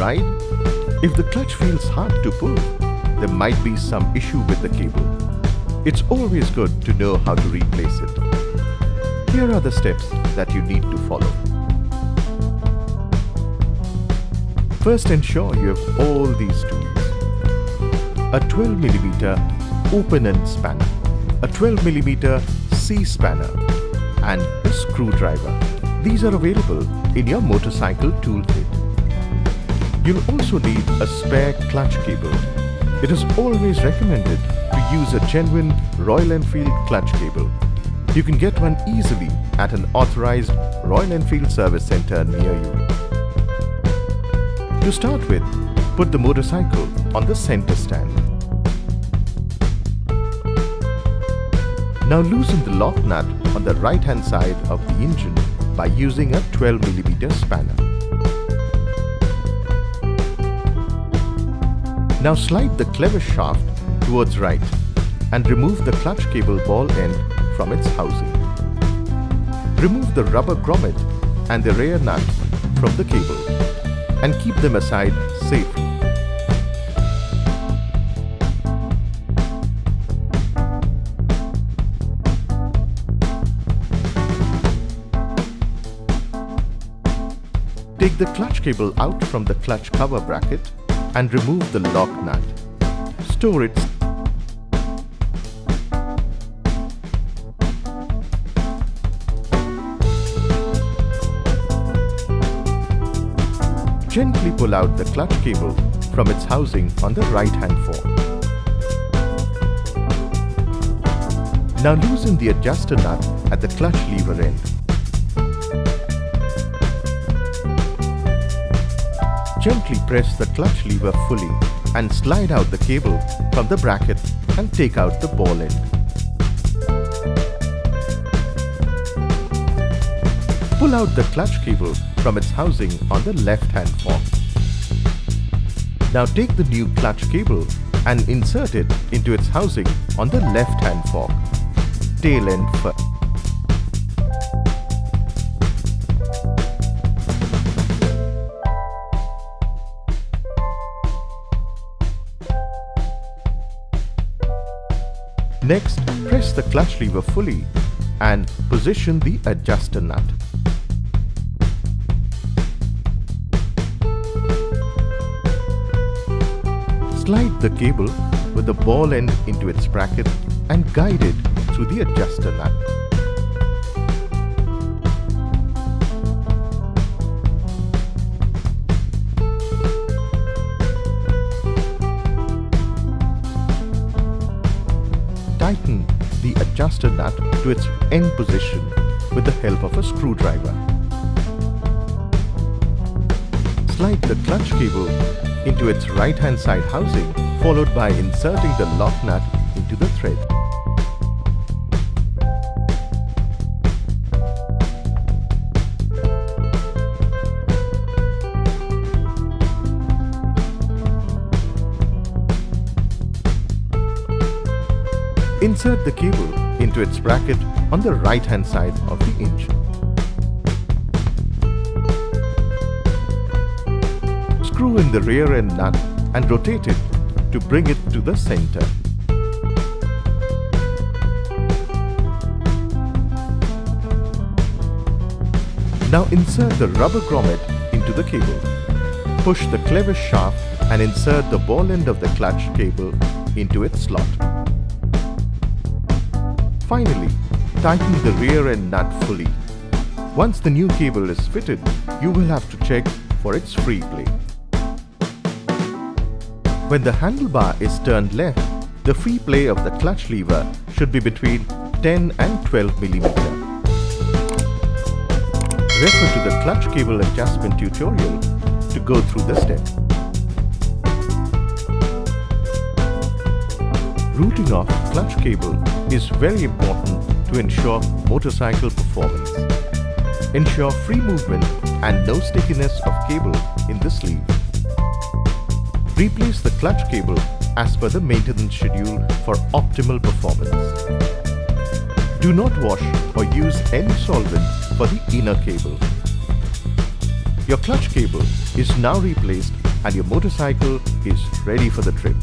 side? If the clutch feels hard to pull, there might be some issue with the cable. It's always good to know how to replace it. Here are the steps that you need to follow. First, ensure you have all these tools. A 12mm open end spanner, a 12mm C spanner, and a screwdriver. These are available in your motorcycle toolkit. You'll also need a spare clutch cable. It is always recommended to use a genuine Royal Enfield clutch cable. You can get one easily at an authorized Royal Enfield service center near you. To start with, put the motorcycle on the center stand. Now loosen the lock nut on the right hand side of the engine by using a 12mm spanner. Now slide the clevis shaft towards right and remove the clutch cable ball end from its housing. Remove the rubber grommet and the rear nut from the cable and keep them aside safely. Take the clutch cable out from the clutch cover bracket and remove the lock nut. Store it. Gently pull out the clutch cable from its housing on the right-hand fork. Now loosen the adjuster nut at the clutch lever end. Gently press the clutch lever fully and slide out the cable from the bracket and take out the ball end. Pull out the clutch cable from its housing on the left-hand fork. Now take the new clutch cable and insert it into its housing on the left-hand fork, tail end first. Next, press the clutch lever fully and position the adjuster nut. Slide the cable with the ball end into its bracket and guide it through the adjuster nut. Tighten the adjuster nut to its end position with the help of a screwdriver. Slide the clutch cable into its right-hand side housing, followed by inserting the lock nut into the thread. Insert the cable into its bracket on the right-hand side of the engine. Screw in the rear end nut and rotate it to bring it to the center. Now insert the rubber grommet into the cable. Push the clevis shaft and insert the ball end of the clutch cable into its slot. Finally, tighten the rear end nut fully. Once the new cable is fitted, you will have to check for its free play. When the handlebar is turned left, the free play of the clutch lever should be between 10 and 12mm. Refer to the clutch cable adjustment tutorial to go through the steps. Routing off clutch cable is very important to ensure motorcycle performance. Ensure free movement and no stickiness of cable in the sleeve. Replace the clutch cable as per the maintenance schedule for optimal performance. Do not wash or use any solvent for the inner cable. Your clutch cable is now replaced and your motorcycle is ready for the trip.